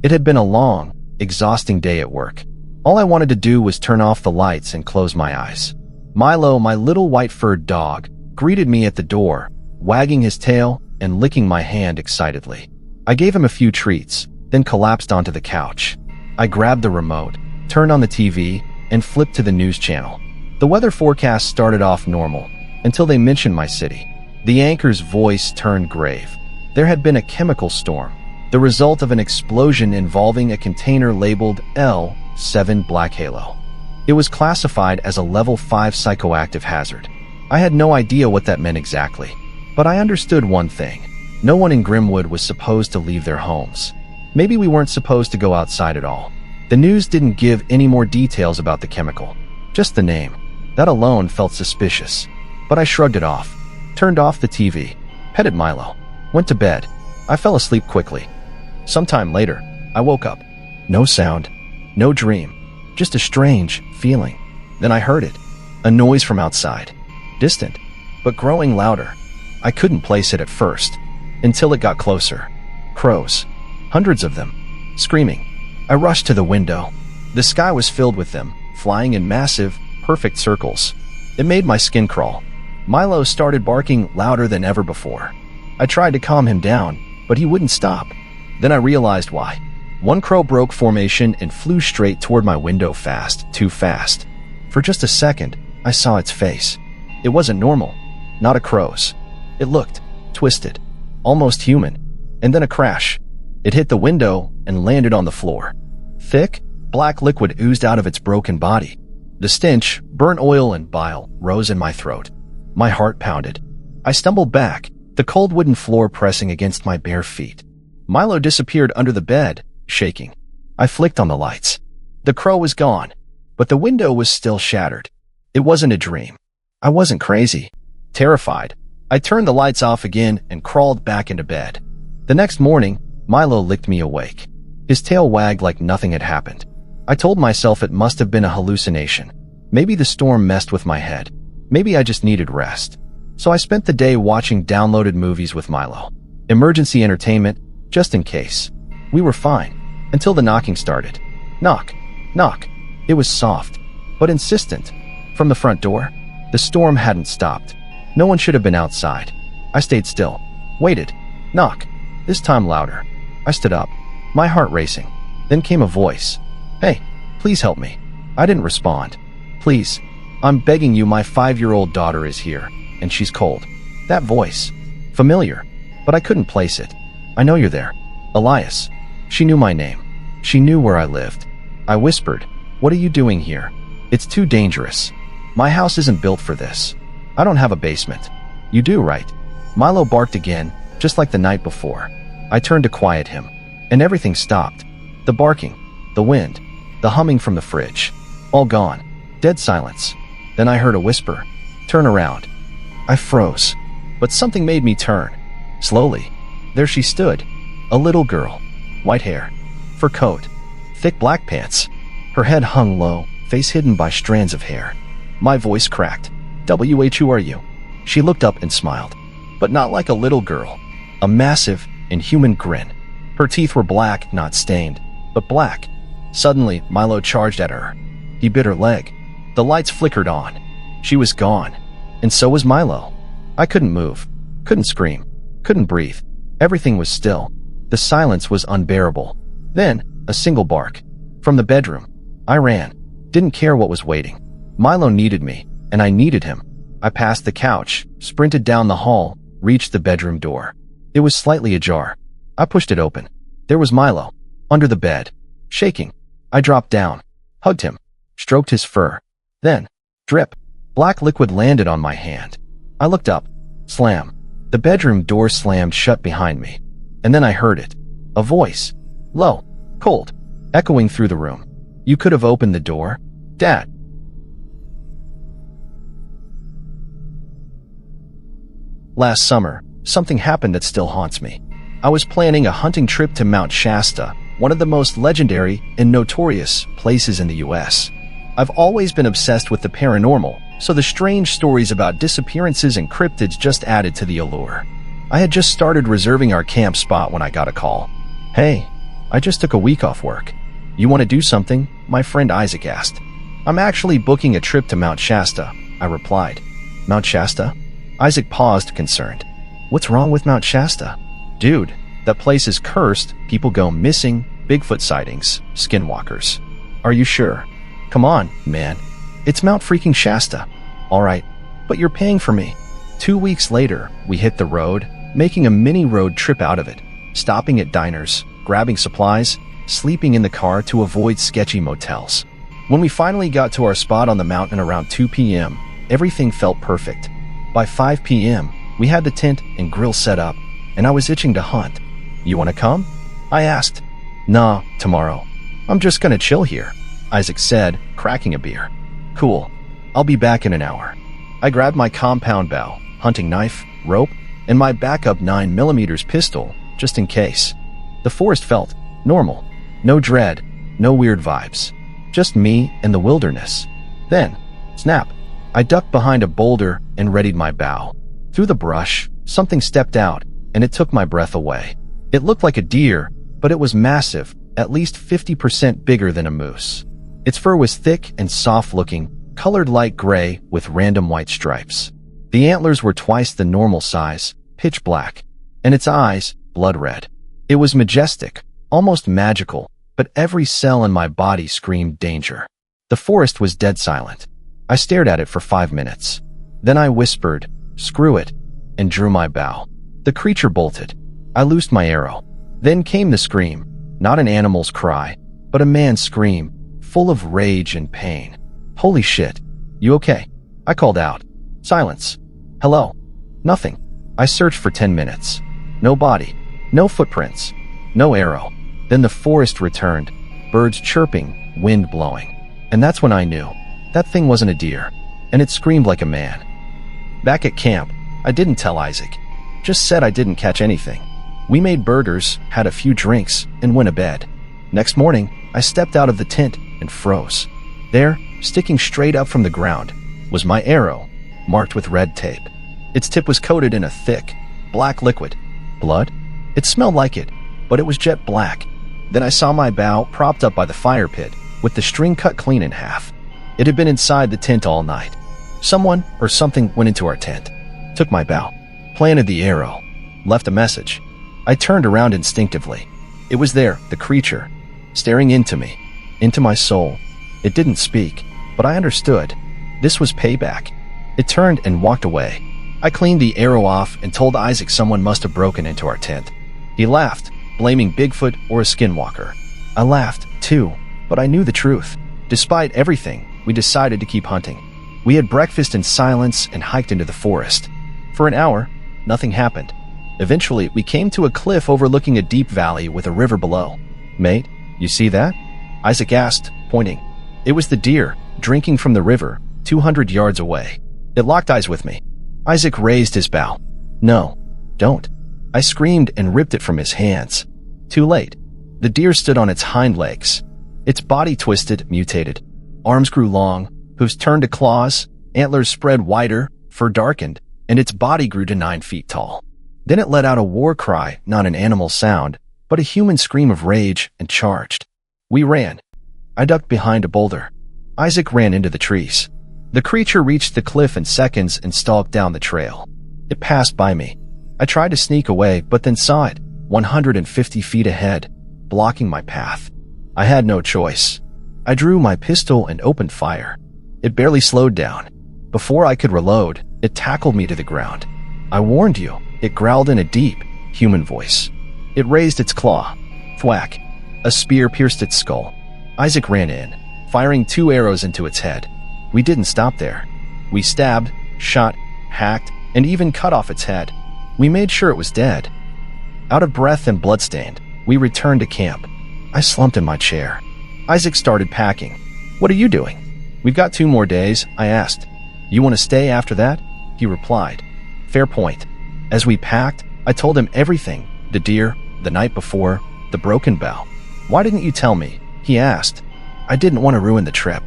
It had been a long, exhausting day at work. All I wanted to do was turn off the lights and close my eyes. Milo, my little white-furred dog, greeted me at the door, wagging his tail and licking my hand excitedly. I gave him a few treats, then collapsed onto the couch. I grabbed the remote, turned on the TV, and flipped to the news channel. The weather forecast started off normal, until they mentioned my city. The anchor's voice turned grave. There had been a chemical storm, the result of an explosion involving a container labeled L7 Black Halo. It was classified as a level 5 psychoactive hazard. I had no idea what that meant exactly, but I understood one thing. No one in Grimwood was supposed to leave their homes. Maybe we weren't supposed to go outside at all. The news didn't give any more details about the chemical, just the name. That alone felt suspicious, but I shrugged it off, turned off the TV, petted Milo, went to bed. I fell asleep quickly. Sometime later, I woke up. No sound, no dream, just a strange feeling. Then I heard it, a noise from outside, distant, but growing louder. I couldn't place it at first, until it got closer. Crows, hundreds of them, screaming. I rushed to the window. The sky was filled with them, flying in massive, perfect circles. It made my skin crawl. Milo started barking louder than ever before. I tried to calm him down, but he wouldn't stop. Then I realized why. One crow broke formation and flew straight toward my window fast, too fast. For just a second, I saw its face. It wasn't normal, not a crow's. It looked twisted, almost human. And then a crash. It hit the window and landed on the floor. Thick, black liquid oozed out of its broken body. The stench, burnt oil and bile, rose in my throat. My heart pounded. I stumbled back, the cold wooden floor pressing against my bare feet. Milo disappeared under the bed, shaking. I flicked on the lights. The crow was gone, but the window was still shattered. It wasn't a dream. I wasn't crazy. Terrified, I turned the lights off again and crawled back into bed. The next morning, Milo licked me awake. His tail wagged like nothing had happened. I told myself it must have been a hallucination. Maybe the storm messed with my head. Maybe I just needed rest. So I spent the day watching downloaded movies with Milo. Emergency entertainment, just in case. We were fine, until the knocking started. Knock, knock. It was soft, but insistent. From the front door, the storm hadn't stopped. No one should have been outside. I stayed still, waited. Knock, this time louder. I stood up, my heart racing. Then came a voice. Hey, please help me. I didn't respond. Please, I'm begging you, my 5-year-old daughter is here, and she's cold. That voice, familiar, but I couldn't place it. I know you're there. Elias. She knew my name. She knew where I lived. I whispered, what are you doing here? It's too dangerous. My house isn't built for this. I don't have a basement. You do, right? Milo barked again, just like the night before. I turned to quiet him, and everything stopped. The barking, the wind, the humming from the fridge. All gone. Dead silence. Then I heard a whisper. Turn around. I froze, but something made me turn. Slowly. There she stood. A little girl. White hair. Fur coat. Thick black pants. Her head hung low, face hidden by strands of hair. My voice cracked. Who are you? She looked up and smiled. But not like a little girl. A massive, inhuman grin. Her teeth were black, not stained, but black. Suddenly, Milo charged at her. He bit her leg. The lights flickered on. She was gone. And so was Milo. I couldn't move. Couldn't scream. Couldn't breathe. Everything was still. The silence was unbearable. Then, a single bark. From the bedroom. I ran. Didn't care what was waiting. Milo needed me, and I needed him. I passed the couch, sprinted down the hall, reached the bedroom door. It was slightly ajar. I pushed it open. There was Milo, under the bed, shaking. I dropped down, hugged him, stroked his fur. Then, drip, black liquid landed on my hand. I looked up. Slam. The bedroom door slammed shut behind me. And then I heard it. A voice. Low, cold, echoing through the room. You could have opened the door, Dad. Last summer, something happened that still haunts me. I was planning a hunting trip to Mount Shasta, one of the most legendary and notorious places in the US. I've always been obsessed with the paranormal, so the strange stories about disappearances and cryptids just added to the allure. I had just started reserving our camp spot when I got a call. Hey, I just took a week off work. You want to do something? My friend Isaac asked. I'm actually booking a trip to Mount Shasta, I replied. Mount Shasta? Isaac paused, concerned. What's wrong with Mount Shasta? Dude, that place is cursed. People go missing, Bigfoot sightings, skinwalkers. Are you sure? Come on, man. It's Mount freaking Shasta. All right, but you're paying for me. 2 weeks later, we hit the road, making a mini road trip out of it, stopping at diners, grabbing supplies, sleeping in the car to avoid sketchy motels. When we finally got to our spot on the mountain around 2 p.m., everything felt perfect. By 5 p.m., we had the tent and grill set up, and I was itching to hunt. You want to come? I asked. Nah, tomorrow. I'm just gonna chill here, Isaac said, cracking a beer. Cool. I'll be back in an hour. I grabbed my compound bow, hunting knife, rope, and my backup 9mm pistol, just in case. The forest felt normal. No dread, no weird vibes. Just me and the wilderness. Then, snap. I ducked behind a boulder and readied my bow. Through the brush, something stepped out, and it took my breath away. It looked like a deer, but it was massive, at least 50% bigger than a moose. Its fur was thick and soft-looking, colored light gray with random white stripes. The antlers were twice the normal size, pitch black, and its eyes, blood red. It was majestic, almost magical, but every cell in my body screamed danger. The forest was dead silent. I stared at it for 5 minutes. Then I whispered, "Screw it," and drew my bow. The creature bolted. I loosed my arrow. Then came the scream, not an animal's cry, but a man's scream, full of rage and pain. Holy shit. You okay? I called out. Silence. Hello? Nothing. I searched for 10 minutes. No body. No footprints. No arrow. Then the forest returned, birds chirping, wind blowing. And that's when I knew. That thing wasn't a deer, and it screamed like a man. Back at camp, I didn't tell Isaac. Just said I didn't catch anything. We made burgers, had a few drinks, and went to bed. Next morning, I stepped out of the tent and froze. There, sticking straight up from the ground, was my arrow, marked with red tape. Its tip was coated in a thick, black liquid. Blood? It smelled like it, but it was jet black. Then I saw my bow propped up by the fire pit, with the string cut clean in half. It had been inside the tent all night. Someone or something went into our tent, took my bow, planted the arrow, left a message. I turned around instinctively. It was there, the creature, staring into me, into my soul. It didn't speak, but I understood. This was payback. It turned and walked away. I cleaned the arrow off and told Isaac someone must have broken into our tent. He laughed, blaming Bigfoot or a skinwalker. I laughed, too, but I knew the truth. Despite everything, we decided to keep hunting. We had breakfast in silence and hiked into the forest. For an hour, nothing happened. Eventually, we came to a cliff overlooking a deep valley with a river below. Mate, you see that? Isaac asked, pointing. It was the deer, drinking from the river, 200 yards away. It locked eyes with me. Isaac raised his bow. No, don't. I screamed and ripped it from his hands. Too late. The deer stood on its hind legs. Its body twisted, mutated. Arms grew long, hooves turned to claws, antlers spread wider, fur darkened, and its body grew to 9 feet tall. Then it let out a war cry, not an animal sound, but a human scream of rage, and charged. We ran. I ducked behind a boulder. Isaac ran into the trees. The creature reached the cliff in seconds and stalked down the trail. It passed by me. I tried to sneak away, but then saw it, 150 feet ahead, blocking my path. I had no choice. I drew my pistol and opened fire. It barely slowed down. Before I could reload, it tackled me to the ground. I warned you, it growled in a deep, human voice. It raised its claw. Thwack. A spear pierced its skull. Isaac ran in, firing 2 arrows into its head. We didn't stop there. We stabbed, shot, hacked, and even cut off its head. We made sure it was dead. Out of breath and bloodstained, we returned to camp. I slumped in my chair. Isaac started packing. What are you doing? We've got 2 more days, I asked. You want to stay after that? He replied. Fair point. As we packed, I told him everything. The deer, the night before, the broken bow. Why didn't you tell me? He asked. I didn't want to ruin the trip.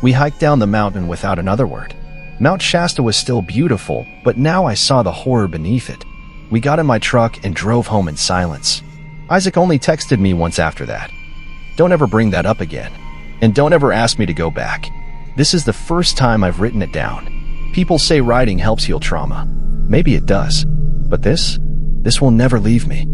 We hiked down the mountain without another word. Mount Shasta was still beautiful, but now I saw the horror beneath it. We got in my truck and drove home in silence. Isaac only texted me once after that. Don't ever bring that up again. And don't ever ask me to go back. This is the first time I've written it down. People say writing helps heal trauma. Maybe it does. But this will never leave me.